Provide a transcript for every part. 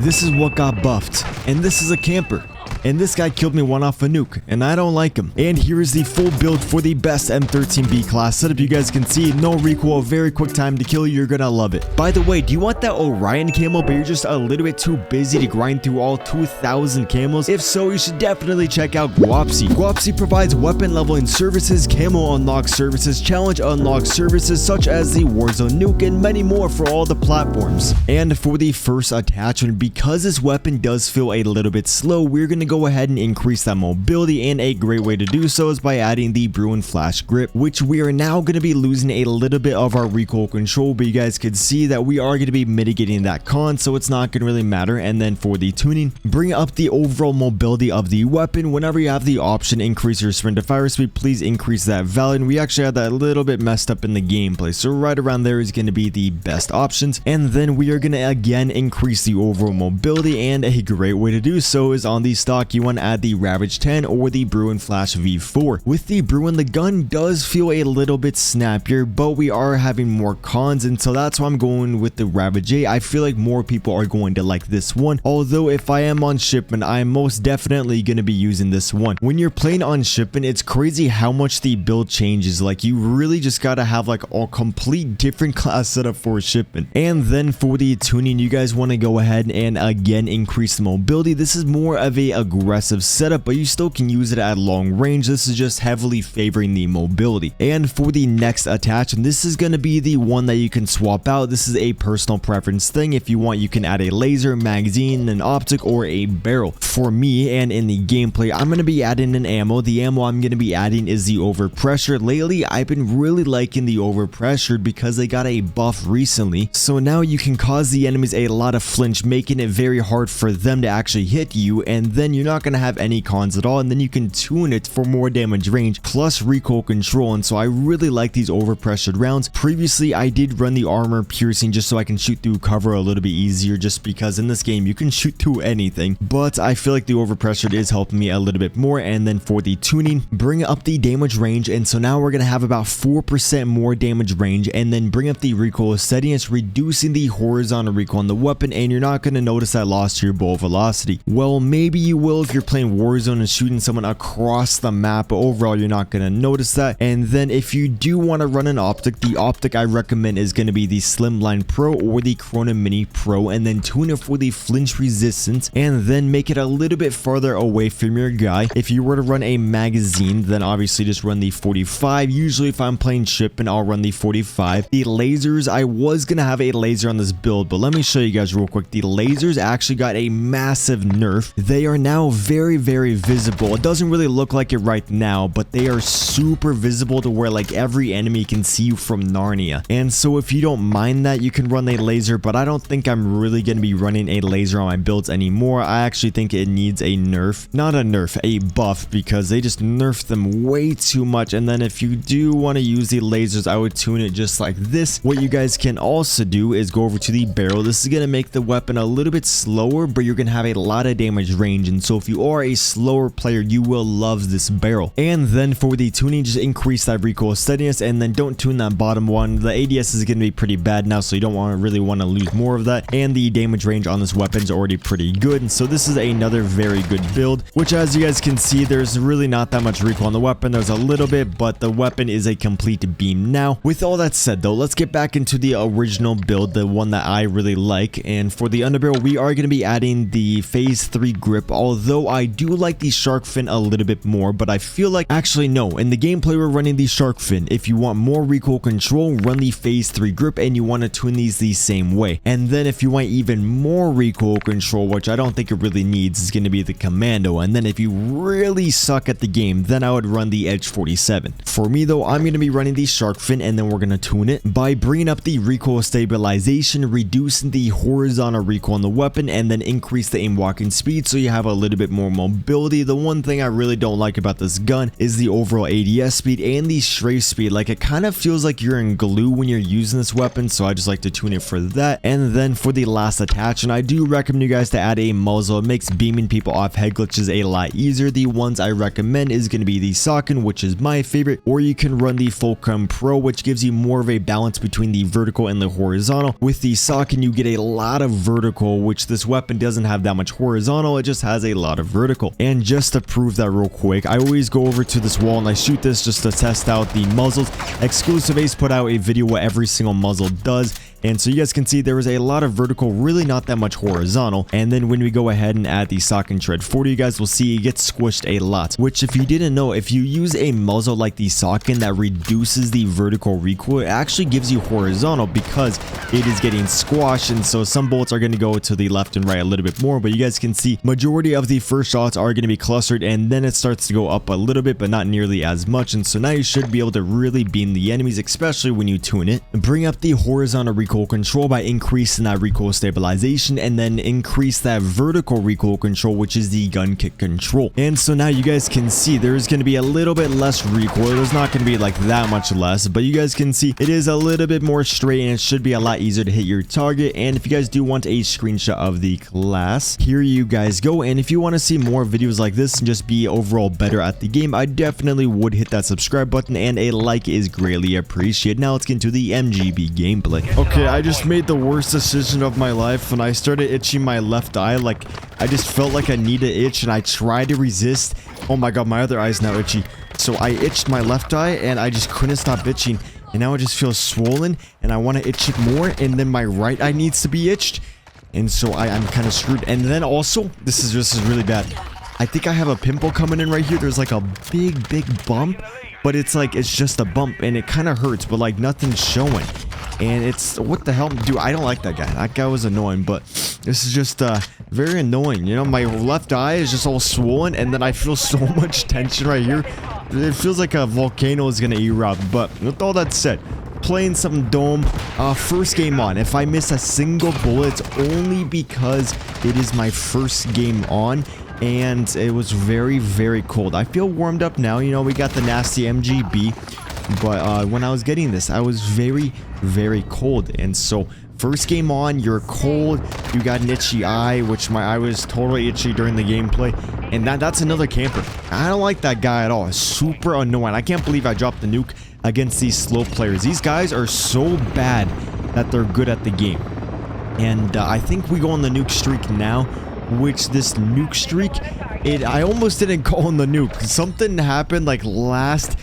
This is what got buffed, and this is a camper. And this guy killed me one off a nuke, and I don't like him. And here is the full build for the best M13B class setup. You guys can see, no recoil, very quick time to kill. You're gonna love it. By the way, do you want that Orion camo, but you're just a little bit too busy to grind through all 2,000 camos? If so, you should definitely check out Guapci. Guapci provides weapon leveling services, camo unlock services, challenge unlock services, such as the Warzone Nuke, and many more for all the platforms. And for the first attachment, because this weapon does feel a little bit slow, we're gonna go ahead and increase that mobility, and a great way to do so is by adding the Bruin Flash Grip, which we are now going to be losing a little bit of our recoil control, but you guys can see that we are going to be mitigating that con, so it's not going to really matter. And then for the tuning, bring up the overall mobility of the weapon. Whenever you have the option increase your sprint to fire speed, please increase that value, and we actually had that a little bit messed up in the gameplay, so right around there is going to be the best options. And then we are going to again increase the overall mobility, and a great way to do so is on the stock. You want to add the Ravage 10 or the Bruin Flash V4. With the Bruin, the gun does feel a little bit snappier, but we are having more cons, and so that's why I'm going with the Ravage 8. I feel like more people are going to like this one, although if I am on shipment, I am most definitely going to be using this one. When you're playing on shipment, it's crazy how much the build changes. Like, you really just gotta have like a complete different class setup for shipment. And then for the tuning, you guys want to go ahead and again increase the mobility. This is more of a aggressive setup, but you still can use it at long range. This is just heavily favoring the mobility. And for the next attachment, this is going to be the one that you can swap out. This is a personal preference thing. If you want, you can add a laser, magazine, an optic, or a barrel. For me, and in the gameplay, I'm going to be adding an ammo. The ammo I'm going to be adding is the overpressure. Lately, I've been really liking the overpressure because they got a buff recently, so now you can cause the enemies a lot of flinch, making it very hard for them to actually hit you, and then you're not going to have any cons at all, and then you can tune it for more damage range plus recoil control. And so I really like these overpressured rounds. Previously, I did run the armor piercing just so I can shoot through cover a little bit easier, just because in this game you can shoot through anything, but I feel like the overpressured is helping me a little bit more. And then for the tuning, bring up the damage range, and so now we're gonna have about 4% more damage range, and then bring up the recoil steadiness, reducing the horizontal recoil on the weapon, and you're not gonna notice that loss to your bullet velocity. Well, maybe you will if you're playing Warzone and shooting someone across the map, but overall you're not going to notice that. And then if you do want to run an optic, the optic I recommend is going to be the Slimline Pro or the Corona Mini Pro, and then tune it for the flinch resistance, and then make it a little bit farther away from your guy. If you were to run a magazine, then obviously just run the 45. Usually if I'm playing shipment, I'll run the 45. The lasers, I was going to have a laser on this build, but let me show you guys real quick. The lasers actually got a massive nerf. They are now very visible. It doesn't really look like it right now, but they are super visible to where like every enemy can see you from Narnia. And so if you don't mind that, you can run a laser, but I don't think I'm really going to be running a laser on my builds anymore. I actually think it needs a nerf, not a nerf, a buff, because they just nerfed them way too much. And then if you do want to use the lasers, I would tune it just like this. What you guys can also do is go over to the barrel. This is going to make the weapon a little bit slower, but you're going to have a lot of damage range, and so if you are a slower player, you will love this barrel. And then for the tuning, just increase that recoil steadiness, and then don't tune that bottom one. The ADS is going to be pretty bad now, so you don't really want to lose more of that, and the damage range on this weapon is already pretty good. And so this is another very good build, which as you guys can see, there's really not that much recoil on the weapon. There's a little bit, but the weapon is a complete beam now. With all that said though, let's get back into the original build, the one that I really like. And for the underbarrel, we are going to be adding the phase 3 grip, although I do like the shark fin a little bit more, but I feel like, actually no, in the gameplay we're running the shark fin. If you want more recoil control, run the phase 3 grip, and you want to tune these the same way. And then if you want even more recoil control, which I don't think it really needs, is going to be the commando. And then if you really suck at the game, then I would run the Edge 47. For me though, I'm going to be running the shark fin, and then we're going to tune it by bringing up the recoil stabilization, reducing the horizontal recoil on the weapon, and then increase the aim walking speed, so you have a little bit more mobility. The one thing I really don't like about this gun is the overall ADS speed and the strafe speed. Like, it kind of feels like you're in glue when you're using this weapon, so I just like to tune it for that. And then for the last attachment, I do recommend you guys to add a muzzle. It makes beaming people off head glitches a lot easier. The ones I recommend is going to be the Socken, which is my favorite, or you can run the Fulcrum Pro, which gives you more of a balance between the vertical and the horizontal. With the Socken, you get a lot of vertical, which this weapon doesn't have that much horizontal. It just has a lot of vertical. And just to prove that real quick, I always go over to this wall and I shoot this just to test out the muzzles. Exclusive Ace put out a video what every single muzzle does, and so you guys can see there was a lot of vertical, really not that much horizontal. And then when we go ahead and add the Socken Tread 40, you guys will see it gets squished a lot, which if you didn't know, if you use a muzzle like the Socken that reduces the vertical recoil, it actually gives you horizontal because it is getting squashed. And so some bullets are going to go to the left and right a little bit more, but you guys can see majority of the first shots are going to be clustered, and then it starts to go up a little bit, but not nearly as much. And so now you should be able to really beam the enemies, especially when you tune it. Bring up the horizontal recoil control by increasing that recoil stabilization, and then increase that vertical recoil control, which is the gun kick control. And so now you guys can see there's going to be a little bit less recoil. There's not going to be like that much less, but you guys can see it is a little bit more straight, and it should be a lot easier to hit your target. And if you guys do want a screenshot of the class, here you guys go. And if you want to see more videos like this and just be overall better at the game, I definitely would hit that subscribe button, and a like is greatly appreciated. Now let's get into the MGB gameplay. Okay, I just made the worst decision of my life when I started itching my left eye. Like, I just felt like I need to itch, and I tried to resist. Oh my god, my other eye is now itchy. So I itched my left eye, and I just couldn't stop itching, and now it just feels swollen, and I want to itch it more, and then my right eye needs to be itched, and so I'm kind of screwed. And then also, this is really bad. I think I have a pimple coming in right here. There's like a big bump, but it's like, it's just a bump, and it kind of hurts, but like nothing's showing. And it's, what the hell, dude, I don't like that guy. That guy was annoying, but this is just very annoying. You know, my left eye is just all swollen, and then I feel so much tension right here. It feels like a volcano is gonna erupt. But with all that said, playing some Dome, first game on. If I miss a single bullet, it's only because it is my first game on, and it was very cold. I feel warmed up now. You know, we got the nasty MGB, but when I was getting this, I was very cold. And so first game on, you're cold, you got an itchy eye, which my eye was totally itchy during the gameplay, and that's another camper. I don't like that guy at all. It's super annoying. I can't believe I dropped the nuke against these slow players. These guys are so bad that they're good at the game. And I think we go on the nuke streak now, which this nuke streak, I almost didn't call in the nuke. Something happened like last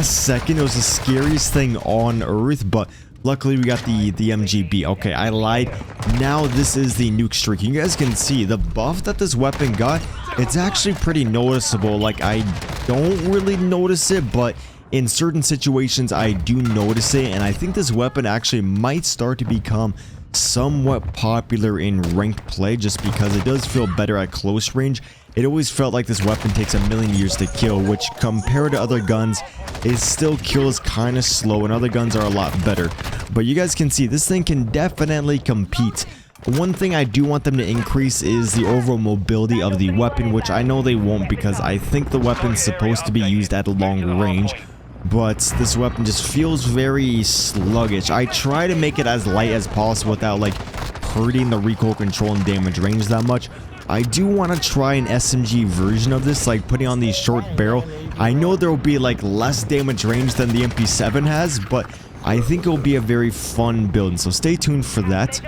second. It was the scariest thing on earth, but luckily we got the MGB. Okay, I lied. Now this is the nuke streak. You guys can see the buff that this weapon got. It's actually pretty noticeable. Like, I don't really notice it, but in certain situations I do notice it, and I think this weapon actually might start to become somewhat popular in ranked play, just because it does feel better at close range. It always felt like this weapon takes a million years to kill, which compared to other guns, it still kills kind of slow, and other guns are a lot better. But you guys can see this thing can definitely compete. One thing I do want them to increase is the overall mobility of the weapon, which I know they won't, because I think the weapon's supposed to be used at a long range. But this weapon just feels very sluggish. I try to make it as light as possible without like hurting the recoil control and damage range that much. I do want to try an SMG version of this, like putting on the short barrel. I know there will be like less damage range than the MP7 has, but I think it will be a very fun build, so stay tuned for that.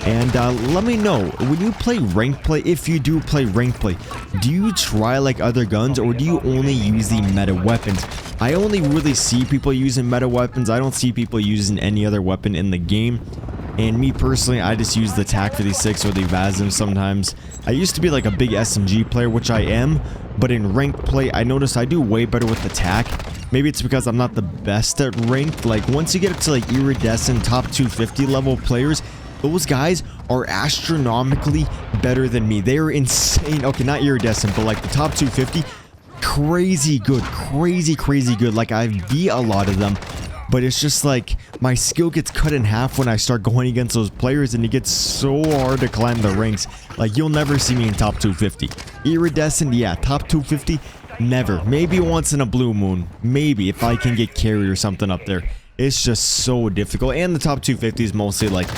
And let me know, when you play rank play, if you do play rank play, do you try like other guns, or do you only use the meta weapons? I only really see people using meta weapons. I don't see people using any other weapon in the game. And me personally, I just use the TAC 56 or the VASM sometimes. I used to be like a big SMG player, which I am, but in ranked play, I noticed I do way better with the TAC. Maybe it's because I'm not the best at ranked. Like, once you get up to like iridescent top 250 level players, those guys are astronomically better than me. They are insane. Okay, not iridescent, but like the top 250, crazy good, crazy good. Like, I've beat a lot of them, but it's just like my skill gets cut in half when I start going against those players, and it gets so hard to climb the ranks. Like, you'll never see me in top 250. Iridescent, yeah. Top 250, never. Maybe once in a blue moon. Maybe if I can get carried or something up there. It's just so difficult. And the top 250 is mostly like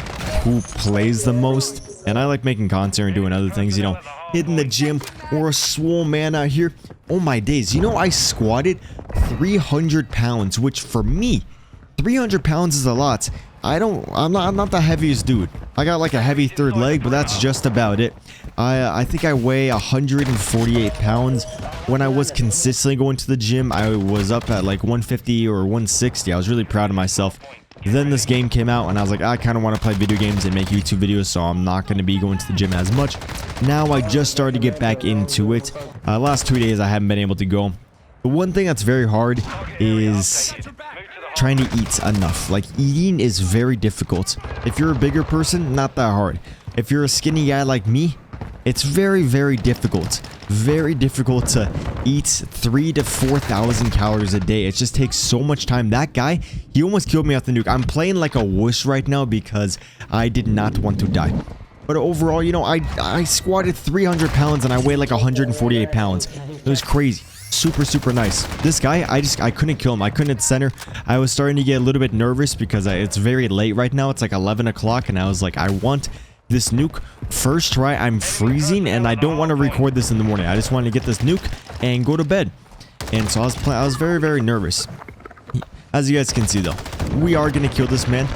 who plays the most. And I like making content and doing other things, you know, hitting the gym or a swole man out here. Oh my days. You know, I squatted 300 pounds, which for me, 300 pounds is a lot. I'm not the heaviest dude. I got like a heavy third leg, but that's just about it. I think I weigh 148 pounds. When I was consistently going to the gym, I was up at like 150 or 160. I was really proud of myself. Then this game came out and I was like, I kind of want to play video games and make YouTube videos, so I'm not going to be going to the gym as much. Now I just started to get back into it. Last 2 days I haven't been able to go. The one thing that's very hard is trying to eat enough. Like, eating is very difficult. If you're a bigger person, not that hard. If you're a skinny guy like me, it's very, very difficult. Very difficult to eat 3,000 to 4,000 calories a day. It just takes so much time. That guy, he almost killed me off the nuke. I'm playing like a wuss right now because I did not want to die. But overall, you know, I squatted 300 pounds and I weighed like 148 pounds. It was crazy. Super, super nice. This guy, I couldn't kill him. I couldn't hit center. I was starting to get a little bit nervous because it's very late right now. It's like 11 o'clock and I was like, I want this nuke first try. I'm freezing and I don't want to record this in the morning. I just want to get this nuke and go to bed. And so I was very, very nervous. As you guys can see though, we are going to kill this man.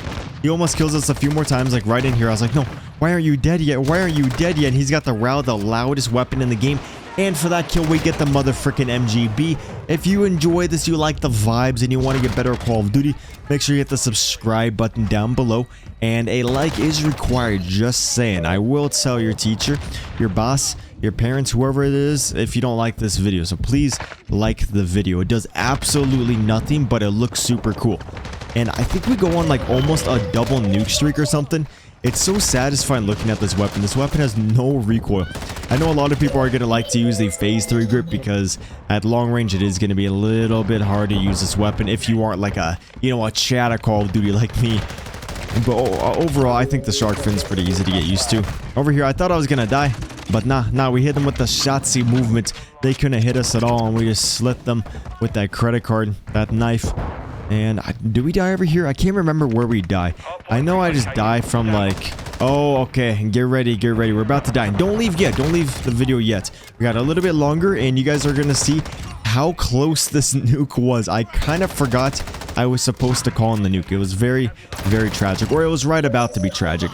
He almost kills us a few more times, like right in here. I was like, no, why aren't you dead yet? Why aren't you dead yet? And he's got the RAL, the loudest weapon in the game. And for that kill, we get the motherfucking MGB. If you enjoy this, you like the vibes, and you want to get better at Call of Duty, make sure you hit the subscribe button down below. And a like is required, just saying. I will tell your teacher, your boss, your parents, whoever it is, if you don't like this video. So please like the video. It does absolutely nothing, but it looks super cool. And I think we go on like almost a double nuke streak or something. It's so satisfying looking at this weapon. This weapon has no recoil. I know a lot of people are going to like to use the phase 3 grip because at long range it is going to be a little bit hard to use this weapon if you aren't like a, you know, a Chad at Call of Duty like me. But overall, I think the shark fin's pretty easy to get used to. Over here, I thought I was going to die, but nah, we hit them with the Shotzi movement. They couldn't hit us at all, and we just slit them with that credit card, that knife. And did we die over here? I can't remember where we die. I know I just died from like... Oh, okay. Get ready. We're about to die. Don't leave yet. Don't leave the video yet. We got a little bit longer, and you guys are going to see how close this nuke was. I kind of forgot I was supposed to call in the nuke. It was very, very tragic. Or it was right about to be tragic.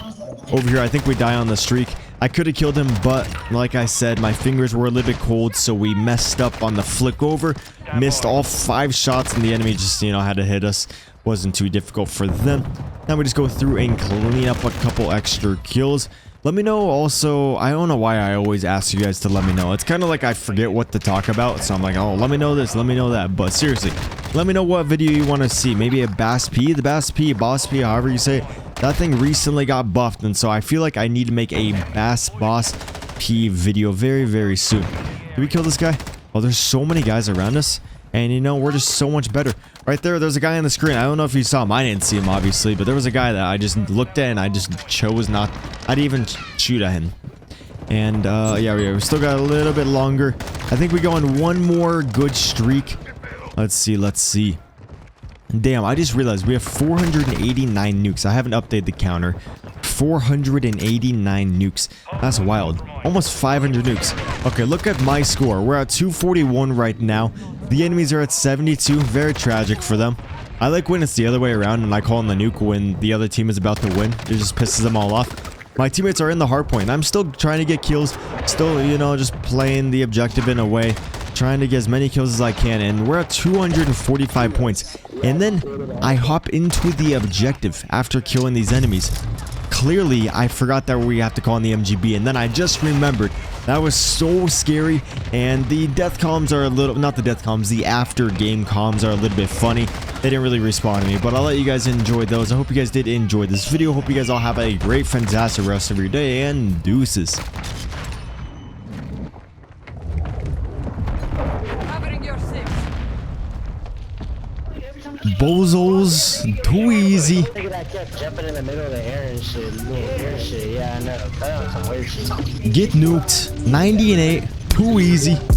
Over here, I think we die on the streak. I could have killed him, but like I said, my fingers were a little bit cold, so we messed up on the flick over. Missed all 5 shots, and the enemy just, you know, had to hit us. Wasn't too difficult for them. Now we just go through and clean up a couple extra kills. Let me know also, I don't know why I always ask you guys to let me know. It's kind of like I forget what to talk about, so I'm like, oh, let me know this, let me know that. But seriously, let me know what video you want to see. Maybe a Bass P, the Bass P, Boss P, however you say it. That thing recently got buffed, and so I feel like I need to make a Bass Boss P video very, very soon. Did we kill this guy? Oh, there's so many guys around us. And you know, we're just so much better. Right there's a guy on the screen. I don't know if you saw him. I didn't see him, obviously. But there was a guy that I just looked at and I just chose not... I didn't even shoot at him. And, yeah, we still got a little bit longer. I think we go on one more good streak. Let's see. Damn, I just realized we have 489 nukes. I haven't updated the counter. 489 nukes. That's wild. Almost 500 nukes. Okay, look at my score. We're at 241 right now. The enemies are at 72. Very tragic for them. I like when it's the other way around and I call in the nuke when the other team is about to win. It just pisses them all off. My teammates are in the hard point. I'm still trying to get kills. Still, you know, just playing the objective in a way. Trying to get as many kills as I can. And we're at 245 points. And then I hop into the objective after killing these enemies. Clearly, I forgot that we have to call in the MGB, and then I just remembered. That was so scary, and the death comms are a little... Not the death comms, the after-game comms are a little bit funny. They didn't really respond to me, but I'll let you guys enjoy those. I hope you guys did enjoy this video. Hope you guys all have a great, fantastic rest of your day, and deuces. bozos. Too easy. Nigga that kept jumping in the middle of the air and shit, little air shit. Yeah, I know. That was some weird shit. Get nuked. 90 and 8. Too easy.